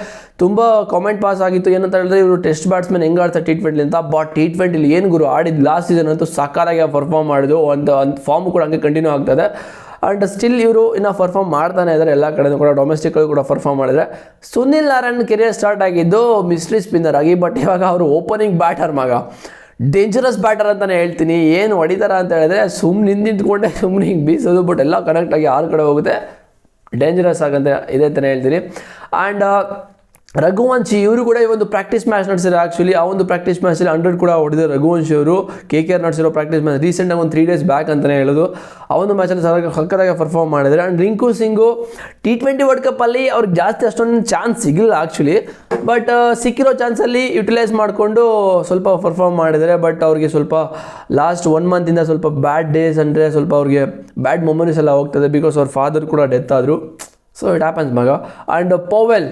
ತುಂಬ ಕಾಮೆಂಟ್ ಪಾಸ್ ಆಗಿತ್ತು, ಏನಂತ ಹೇಳಿದ್ರೆ ಇವರು ಟೆಸ್ಟ್ ಬ್ಯಾಟ್ಸ್ಮನ್ ಹೆಂಗೆ ಆಡ್ತಾರೆ T20 ಅಂತ. ಬಟ್ T20 ಏನು ಗುರು ಆಡಿದ್ದು ಲಾಸ್ಟ್ ಸೀಸನ್ ಅಂತೂ ಸಕ್ಕತ್ತಾಗಿ ಪರ್ಫಾರ್ಮ್ ಮಾಡಿದ್ರು. ಒಂದು ಫಾರ್ಮು ಕೂಡ ಹಂಗೆ ಕಂಟಿನ್ಯೂ ಆಗ್ತದೆ. ಆ್ಯಂಡ್ ಸ್ಟಿಲ್ ಇವರು ಇನ್ನು ಪರ್ಫಾರ್ಮ್ ಮಾಡ್ತಾನೆ ಇದ್ದಾರೆ, ಎಲ್ಲ ಕಡೆಯೂ ಕೂಡ ಡೊಮೆಸ್ಟಿಕಲ್ಲಿ ಕೂಡ ಪರ್ಫಾರ್ಮ್ ಮಾಡಿದರೆ. ಸುನಿಲ್ ನಾರಾಯಣ್ ಕೆರಿಯರ್ ಸ್ಟಾರ್ಟ್ ಆಗಿದ್ದು ಮಿಸ್ಟ್ರಿ ಸ್ಪಿನ್ನರ್ ಆಗಿ, ಬಟ್ ಇವಾಗ ಅವರು ಓಪನಿಂಗ್ ಬ್ಯಾಟರ್ ಮಗ. ಡೇಂಜರಸ್ ಬ್ಯಾಟರ್ ಅಂತಲೇ ಹೇಳ್ತೀನಿ. ಏನು ಹೊಡಿತಾರ ಅಂತ ಹೇಳಿದ್ರೆ ಸುಮ್ಮನೆ ನಿಂತ್ಕೊಂಡೆ ಸುಮ್ಮನೆ ಹಿಂಗೆ ಬೀಸೋದು, ಬಟ್ ಎಲ್ಲ ಕನೆಕ್ಟಾಗಿ 6 ಕಡೆ ಹೋಗುತ್ತೆ. ಡೇಂಜರಸ್ ಆಗಂತ ಇದೆ ಅಂತಲೇ ಹೇಳ್ತೀನಿ. ಆ್ಯಂಡ್ ರಘುವಂಶಿ ಇವರು ಕೂಡ ಈ ಒಂದು ಪ್ರಾಕ್ಟೀಸ್ ಮ್ಯಾಚ್ ನಡೆಸಿದ್ರು. ಆ್ಯಕ್ಚುಲಿ ಆ ಒಂದು ಪ್ರಾಕ್ಟೀಸ್ ಮ್ಯಾಚಲ್ಲಿ 100 ಕೂಡ ಹೊಡೆದಿರೋ ರಘುವಂಶಿ ಅವರು. KKR ನಡೆಸಿರೋ ಪ್ರಾಕ್ಟೀಸ್ ಮ್ಯಾಚ್ ರೀಸೆಂಟಾಗಿ ಒಂದು 3 ಡೇಸ್ ಬ್ಯಾಕ್ ಅಂತಲೇ ಹೇಳೋದು. ಆ ಒಂದು ಮ್ಯಾಚಲ್ಲಿ ಸಕ್ಕತ್ತಾಗಿ ಪರ್ಫಾರ್ಮ್ ಮಾಡಿದ್ದಾರೆ. And Rinku Singh T20 world ಕಪ್ಪಲ್ಲಿ ಅವ್ರಿಗೆ ಜಾಸ್ತಿ ಅಷ್ಟೊಂದು ಚಾನ್ಸ್ ಸಿಗಲಿಲ್ಲ ಆ್ಯಕ್ಚುಲಿ, ಬಟ್ ಸಿಕ್ಕಿರೋ ಚಾನ್ಸಲ್ಲಿ ಯುಟಿಲೈಸ್ ಮಾಡಿಕೊಂಡು ಸ್ವಲ್ಪ ಪರ್ಫಾರ್ಮ್ ಮಾಡಿದ್ದಾರೆ. ಬಟ್ ಅವ್ರಿಗೆ ಸ್ವಲ್ಪ ಲಾಸ್ಟ್ 1 ಮಂತಿಂದ ಸ್ವಲ್ಪ ಬ್ಯಾಡ್ ಡೇಸ್ ಅಂದರೆ ಸ್ವಲ್ಪ ಅವ್ರಿಗೆ ಬ್ಯಾಡ್ ಮೊಮೆಂಟ್ಸ್ ಎಲ್ಲ ಹೋಗ್ತದೆ. ಬಿಕಾಸ್ ಅವ್ರ ಫಾದರ್ ಕೂಡ ಡೆತ್ ಆದರು. ಸೊ ಇಟ್ ಹ್ಯಾಪನ್ಸ್ ಮಗ. ಆ್ಯಂಡ್ ಪೋವೆಲ್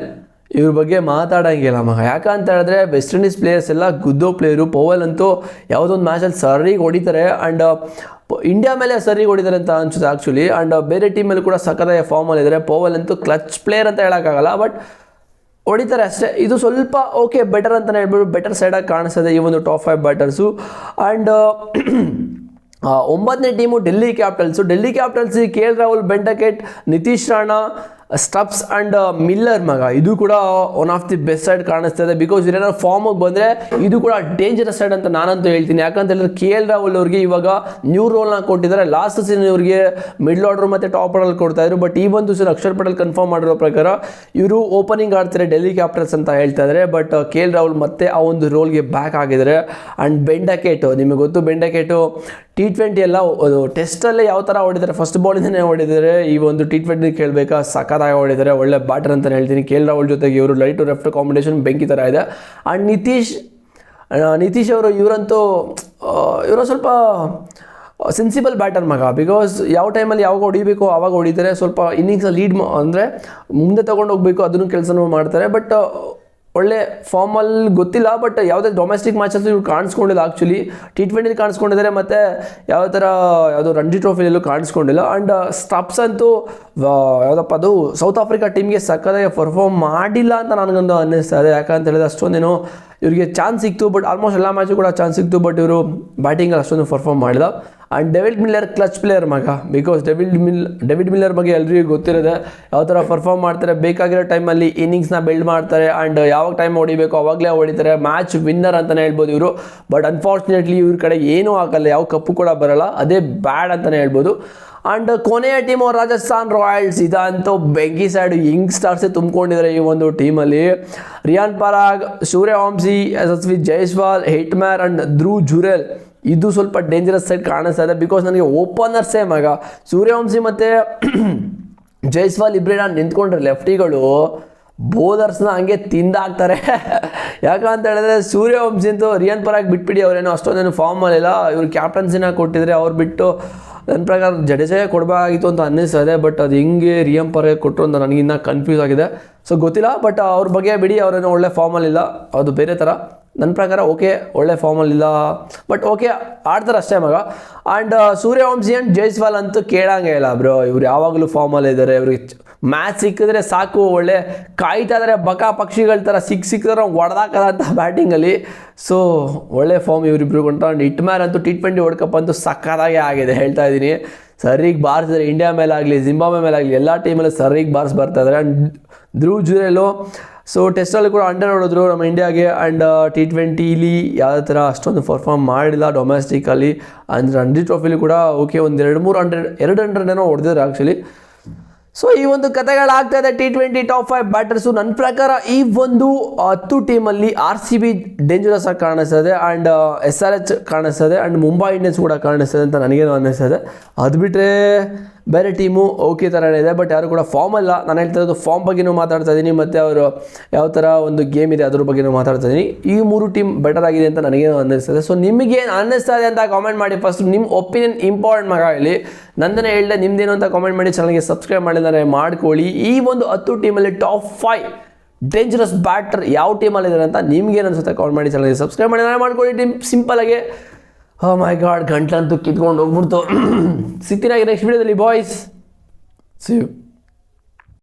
ಇವ್ರ ಬಗ್ಗೆ ಮಾತಾಡೋಂಗಿಲ್ಲ ಮಗ. ಯಾಕಂತ ಹೇಳಿದ್ರೆ ವೆಸ್ಟ್ ಇಂಡೀಸ್ ಪ್ಲೇಯರ್ಸ್ ಎಲ್ಲ ಗುದ್ದೋ ಪ್ಲೇಯರು. ಪೋವೆಲ್ ಅಂತೂ ಯಾವುದೊಂದು ಮ್ಯಾಚಲ್ಲಿ ಸರಿಗೆ ಹೊಡಿತಾರೆ. ಆ್ಯಂಡ್ ಇಂಡಿಯಾ ಮೇಲೆ ಸರಿಗೆ ಹೊಡಿತಾರೆ ಅಂತ ಅನ್ಸುತ್ತೆ ಆ್ಯಕ್ಚುಲಿ. ಆ್ಯಂಡ್ ಬೇರೆ ಟೀಮಲ್ಲಿ ಕೂಡ ಸಕ್ಕತ್ತಾಗಿ ಫಾರ್ಮಲ್ಲಿದ್ದಾರೆ. ಪೋವೆಲ್ ಅಂತೂ ಕ್ಲಚ್ ಪ್ಲೇಯರ್ ಅಂತ ಹೇಳೋಕ್ಕಾಗಲ್ಲ, ಬಟ್ ಹೊಡಿತಾರೆ ಅಷ್ಟೇ. ಇದು ಸ್ವಲ್ಪ ಓಕೆ ಬೆಟರ್ ಅಂತಲೇ ಹೇಳ್ಬಿಟ್ಟು ಬೆಟರ್ ಸೈಡಾಗಿ ಕಾಣಿಸ್ತದೆ ಈ ಒಂದು ಟಾಪ್ 5 ಬ್ಯಾಟರ್ಸು. ಆ್ಯಂಡ್ 9ನೇ team Delhi Capitals. Delhi Capitals KL Rahul, Ben Duckett, Nitish Rana, Stubbs and Miller ಮಗ. ಇದು ಕೂಡ one of the best side ಕಾಣಿಸ್ತದೆ. ಬಿಕಾಸ್ ಇವ್ರೇನಾದ್ರು ಫಾರ್ಮಿಗೆ ಬಂದರೆ ಇದು ಕೂಡ ಡೇಂಜರಸ್ ಸೈಡ್ ಅಂತ ನಾನಂತೂ ಹೇಳ್ತೀನಿ. ಯಾಕಂತ ಹೇಳಿದ್ರೆ KL ರಾಹುಲ್ ಅವ್ರಿಗೆ ಇವಾಗ ನ್ಯೂ ರೋಲ್ನ ಕೊಟ್ಟಿದ್ದಾರೆ. ಲಾಸ್ಟ್ ಸೀಸನ್ ಇವ್ರಿಗೆ ಮಿಡ್ಲ್ ಆರ್ಡರ್ ಮತ್ತು ಟಾಪ್ ಆರ್ಡರ್ ಕೊಡ್ತಾಯಿದ್ರು. ಬಟ್ ಈ ಒಂದು ಸೀಸನ್ ಅಕ್ಷರ್ ಪಟೇಲ್ ಕನ್ಫರ್ಮ್ ಮಾಡಿರೋ ಪ್ರಕಾರ ಇವರು ಓಪನಿಂಗ್ ಆಡ್ತಾರೆ ಡೆಲ್ಲಿ ಕ್ಯಾಪಿಟಲ್ಸ್ ಅಂತ ಹೇಳ್ತಾ ಇದ್ದಾರೆ. ಬಟ್ KL ರಾಹುಲ್ ಮತ್ತೆ ಆ ಒಂದು ರೋಲ್ಗೆ ಬ್ಯಾಕ್ ಆಗಿದ್ದಾರೆ. ಆ್ಯಂಡ್ ಬೆನ್ ಡಕೆಟ್ ನಿಮಗೆ ಗೊತ್ತು, ಬೆನ್ ಡಕೆಟು T20 ಎಲ್ಲ ಟೆಸ್ಟಲ್ಲೇ ಯಾವ ಥರ ಹೊಡಿದ್ದಾರೆ, ಫಸ್ಟ್ ಬಾಲಿಂದನೇ ಹೊಡಿದ್ದಾರೆ. ಈ ಒಂದು T20 ಕೇಳಬೇಕಾ, ಸಖತ್ತಾಗಿ ಹೊಡಿದ್ದಾರೆ, ಒಳ್ಳೆ ಬ್ಯಾಟರ್ ಅಂತಲೇ ಹೇಳ್ತೀನಿ. KL ರಾಹುಲ್ ಜೊತೆಗೆ ಇವರು ಲೈಟ್ ಟು ಲೆಫ್ಟ್ ಕಾಂಬಿನೇಷನ್ ಬೆಂಕಿ ಥರ ಇದೆ. ಆ್ಯಂಡ್ ನಿತೀಶ್ ಅವರು ಇವರು ಸ್ವಲ್ಪ ಸೆನ್ಸಿಬಲ್ ಬ್ಯಾಟರ್ ಮಗ. ಬಿಕಾಸ್ ಯಾವ ಟೈಮಲ್ಲಿ ಯಾವಾಗ ಹೊಡಿಬೇಕು ಆವಾಗ ಹೊಡಿತಾರೆ. ಸ್ವಲ್ಪ ಇನ್ನಿಂಗ್ಸ್ ಲೀಡ್ ಅಂದರೆ ಮುಂದೆ ತೊಗೊಂಡು ಹೋಗಬೇಕು ಅದನ್ನು ಕೆಲಸನೂ ಮಾಡ್ತಾರೆ. ಬಟ್ ಒಳ್ಳೆ ಫಾರ್ಮಲ್ಲಿ ಗೊತ್ತಿಲ್ಲ. ಬಟ್ ಯಾವುದೇ ಡೊಮೆಸ್ಟಿಕ್ ಮ್ಯಾಚಸ್ ಇವ್ರು ಕಾಣಿಸ್ಕೊಂಡಿಲ್ಲ ಆ್ಯಕ್ಚುಲಿ. T20 ಕಾಣಿಸ್ಕೊಂಡಿದ್ದಾರೆ, ಮತ್ತು ಯಾವುದೋ ರಂಜಿ ಟ್ರೋಫಿಯಲ್ಲೂ ಕಾಣಿಸ್ಕೊಂಡಿಲ್ಲ. ಆ್ಯಂಡ್ ಸ್ಟಬ್ಸ್ ಅಂತೂ ಯಾವುದಪ್ಪ ಅದು ಸೌತ್ ಆಫ್ರಿಕಾ ಟೀಮ್ಗೆ ಸಕ್ಕತ್ತಾಗಿ ಪರ್ಫಾರ್ಮ್ ಮಾಡಿಲ್ಲ ಅಂತ ನನಗೊಂದು ಅನ್ನಿಸ್ತಾ ಇದೆ. ಯಾಕಂತ ಹೇಳಿದ್ರೆ ಅಷ್ಟೊಂದೇನು ಇವರಿಗೆ ಚಾನ್ಸ್ ಸಿಕ್ತು, ಬಟ್ ಆಲ್ಮೋಸ್ಟ್ ಎಲ್ಲ ಮ್ಯಾಚು ಕೂಡ ಚಾನ್ಸ್ ಸಿಕ್ತು, ಬಟ್ ಇವರು ಬ್ಯಾಟಿಂಗಲ್ಲಿ ಅಷ್ಟೊಂದು ಪರ್ಫಾರ್ಮ್ ಮಾಡಿಲ್ಲ. And David Miller clutch player ಮಗ. ಬಿಕಾಸ್ ಡೇವಿಡ್ ಮಿಲ್ಲರ್ ಬಗ್ಗೆ ಎಲ್ರಿಗೂ ಗೊತ್ತಿರೋದೆ, ಯಾವ ಥರ ಪರ್ಫಾರ್ಮ್ ಮಾಡ್ತಾರೆ. ಬೇಕಾಗಿರೋ ಟೈಮಲ್ಲಿ ಇನ್ನಿಂಗ್ಸ್ನ ಬಿಲ್ಡ್ ಮಾಡ್ತಾರೆ. ಆ್ಯಂಡ್ ಯಾವಾಗ ಟೈಮ್ ಹೊಡಿಬೇಕು ಅವಾಗಲೇ ಹೊಡಿತಾರೆ. ಮ್ಯಾಚ್ ವಿನ್ನರ್ ಅಂತಲೇ ಹೇಳ್ಬೋದು ಇವರು. ಬಟ್ ಅನ್ಫಾರ್ಚುನೇಟ್ಲಿ ಇವ್ರ ಕಡೆ ಏನೂ ಆಗಲ್ಲ, ಯಾವ ಕಪ್ಪು ಕೂಡ ಬರೋಲ್ಲ, ಅದೇ ಬ್ಯಾಡ್ ಅಂತಲೇ ಹೇಳ್ಬೋದು. ಆ್ಯಂಡ್ ಕೊನೆಯ ಟೀಮು ರಾಜಸ್ಥಾನ್ ರಾಯಲ್ಸ್. ಇದಂತೂ ಬೆಂಕಿ ಸೈಡ್ ಯಂಗ್ಸ್ಟರ್ಸೇ ತುಂಬಿಕೊಂಡಿದ್ದಾರೆ ಈ ಒಂದು ಟೀಮಲ್ಲಿ. Riyan Parag, Sooryavanshi, SSV Jaiswal, Hetmyer and Dhruv Jurel. ಇದು ಸ್ವಲ್ಪ ಡೇಂಜರಸ್ ಸೈಡ್ ಕಾಣಿಸ್ತಾ ಇದೆ. ಬಿಕಾಸ್ ನನಗೆ ಓಪನರ್ಸೇ ಮಗ. ಸೂರ್ಯವಂಶಿ ಮತ್ತು ಜೈಸ್ವಾಲ್ ಇಬ್ಬರೇ ನಾನು ನಿಂತ್ಕೊಂಡ್ರೆ ಲೆಫ್ಟಿಗಳು ಬೌಲರ್ಸ್ನ ಹಂಗೆ ತಿಂದಾಕ್ತಾರೆ. ಯಾಕಂತ ಹೇಳಿದ್ರೆ ಸೂರ್ಯವಂಶಿ ಅಂತೂ ರಿಯಾನ್ ಪರಾಗ್ ಬಿಟ್ಬಿಡಿ, ಅವರೇನೋ ಅಷ್ಟೊಂದೇನು ಫಾರ್ಮಲ್ಲಿಲ್ಲ. ಇವ್ರು ಕ್ಯಾಪ್ಟನ್ಸಿನ ಕೊಟ್ಟಿದ್ರೆ ಅವ್ರು ಬಿಟ್ಟು ನನ್ನ ಪ್ರಕಾರ ಜಡೇಜಾಗೆ ಕೊಡಬೇಕಾಗಿತ್ತು ಅಂತ ಅನ್ನಿಸ್ತದೆ. ಬಟ್ ಅದು ಹೆಂಗೆ ರಿಯಾನ್ ಪರಾಗ್ ಕೊಟ್ಟರು ಅಂತ ನನಗಿನ್ನ ಕನ್ಫ್ಯೂಸ್ ಆಗಿದೆ. ಸೊ ಗೊತ್ತಿಲ್ಲ, ಬಟ್ ಅವ್ರ ಬಗ್ಗೆ ಬಿಡಿ, ಅವರೇನೋ ಒಳ್ಳೆ ಫಾರ್ಮಲ್ಲಿಲ್ಲ, ಅದು ಬೇರೆ ಥರ. ನನ್ನ ಪ್ರಕಾರ ಓಕೆ, ಒಳ್ಳೆ ಫಾರ್ಮಲ್ಲಿಲ್ಲ, ಬಟ್ ಓಕೆ ಆಡ್ತಾರೆ ಅಷ್ಟೇ ಮಗ. ಆ್ಯಂಡ್ ಸೂರ್ಯವಂಶಿ ಆ್ಯಂಡ್ ಜೈಸ್ವಾಲ್ ಅಂತೂ ಕೇಳಂಗೆ ಇಲ್ಲ ಬ್ರೋ, ಇವ್ರು ಯಾವಾಗಲೂ ಫಾರ್ಮಲ್ಲಿದ್ದಾರೆ. ಇವ್ರಿಗೆ ಮ್ಯಾಚ್ ಸಿಕ್ಕಿದ್ರೆ ಸಾಕು, ಒಳ್ಳೆ ಕಾಯ್ತಾ ಇದ್ದಾರೆ ಬಕ ಪಕ್ಷಿಗಳ ಥರ, ಸಿಕ್ಕಿದ್ರೆ ಹೊಡೆದಾಕದಂಥ ಬ್ಯಾಟಿಂಗಲ್ಲಿ. ಸೊ ಒಳ್ಳೆ ಫಾರ್ಮ್ ಇವರಿಬ್ರು ಕೊಂಡ್ರು. ಆ್ಯಂಡ್ ಹಿಟ್ಮ್ಯಾನ್ ಅಂತೂ T20 ವರ್ಲ್ಡ್ ಕಪ್ ಅಂತೂ ಸಕ್ಕತ್ತಾಗೆ ಆಗಿದೆ, ಹೇಳ್ತಾ ಇದ್ದೀನಿ. ಸರಿಗೆ ಬಾರಿಸಿದ್ರೆ ಇಂಡಿಯಾ ಮೇಲಾಗಲಿ, ಜಿಂಬಾಬ್ವೆ ಮೇಲಾಗಲಿ ಎಲ್ಲ ಟೀಮಲ್ಲೂ ಸರಿಗೆ ಬರ್ತಾ ಇದ್ದಾರೆ. ಆ್ಯಂಡ್ ಧ್ರುವ್ ಜುರೇಲು ಸೊ ಟೆಸ್ಟಲ್ಲಿ ಕೂಡ 100 ಹೊಡೆದ್ರು ನಮ್ಮ ಇಂಡಿಯಾಗೆ. ಆ್ಯಂಡ್ T20ಲಿ ಯಾವುದೇ ಥರ ಅಷ್ಟೊಂದು ಪರ್ಫಾರ್ಮ್ ಮಾಡಿಲ್ಲ ಡೊಮೆಸ್ಟಿಕಲ್ಲಿ. ಅಂದರೆ ರಣಜಿ ಟ್ರೋಫಿಲಿ ಕೂಡ ಓಕೆ ಒಂದು 200 ಏನೋ ಹೊಡೆದಿದ್ರು ಆ್ಯಕ್ಚುಲಿ. ಸೊ ಈ ಒಂದು ಕಥೆಗಳಾಗ್ತಾ ಇದೆ T20 ಟಾಪ್ 5 ಬ್ಯಾಟರ್ಸು. ನನ್ನ ಪ್ರಕಾರ ಈ ಒಂದು 10 ಟೀಮಲ್ಲಿ RCB ಡೇಂಜರಸ್ ಆಗಿ ಕಾಣಿಸ್ತದೆ, ಆ್ಯಂಡ್ SRH ಕಾಣಿಸ್ತದೆ, ಆ್ಯಂಡ್ ಮುಂಬೈ ಇಂಡಿಯನ್ಸ್ ಕೂಡ ಕಾಣಿಸ್ತದೆ ಅಂತ ನನಗೇನು ಅನ್ನಿಸ್ತದೆ. ಅದು ಬಿಟ್ಟರೆ ಬೇರೆ ಟೀಮು ಓಕೆ ಥರನೇ ಇದೆ, ಬಟ್ ಯಾರು ಕೂಡ ಫಾರ್ಮ್ ಅಲ್ಲ. ನಾನು ಹೇಳ್ತಾ ಇರೋದು ಫಾರ್ಮ್ ಬಗ್ಗೆನೂ ಮಾತಾಡ್ತಾ ಇದ್ದೀನಿ, ಮತ್ತು ಅವರು ಯಾವ ಥರ ಒಂದು ಗೇಮ್ ಇದೆ ಅದ್ರ ಬಗ್ಗೆನೂ ಮಾತಾಡ್ತಾ ಇದ್ದೀನಿ. ಈ 3 ಟೀಮ್ ಬೆಟರ್ ಆಗಿದೆ ಅಂತ ನನಗೇನು ಅನ್ನಿಸ್ತದೆ. ಸೊ ನಿಮಗೇನು ಅನ್ನಿಸ್ತಾ ಇದೆ ಅಂತ ಕಾಮೆಂಟ್ ಮಾಡಿ. ಫಸ್ಟ್ ನಿಮ್ಮ ಒಪಿನಿಯನ್ ಇಂಪಾರ್ಟೆಂಟ್ ಮಗ ಇಲ್ಲಿ, ನಂದನ್ನೇ ಹೇಳಿದೆ, ನಿಮ್ದೇನು ಅಂತ ಕಾಮೆಂಟ್ ಮಾಡಿ. ಚಾನಲ್ಗೆ ಸಬ್ಸ್ಕ್ರೈಬ್ ಮಾಡಿದರೆ ಮಾಡ್ಕೊಳ್ಳಿ. ಈ ಒಂದು 10 ಟೀಮಲ್ಲಿ ಟಾಪ್ 5 ಡೇಂಜರಸ್ ಬ್ಯಾಟರ್ ಯಾವ ಟೀಮಲ್ಲಿದ್ದಾರೆ ಅಂತ ನಿಮ್ಗೇನು ಅನ್ಸುತ್ತೆ ಕಾಮೆಂಟ್ ಮಾಡಿ. ಚಾನಲ್ಗೆ ಸಬ್ಸ್ಕ್ರೈಬ್ ಮಾಡಿದರೆ ಮಾಡ್ಕೊಳ್ಳಿ. ಟೀಮ್ ಸಿಂಪಲಾಗಿ ಓ ಮೈ ಗಾಡ್ ಗಂಟ್ಲಂತೂ ಕಿತ್ಕೊಂಡು ಹೋಗ್ಬಿಡ್ತು. ಸಿಗ್ತೀನಿ ನೆಕ್ಸ್ಟ್ ವಿಡಿಯೋದಲ್ಲಿ ಬಾಯ್ಸ್. C you.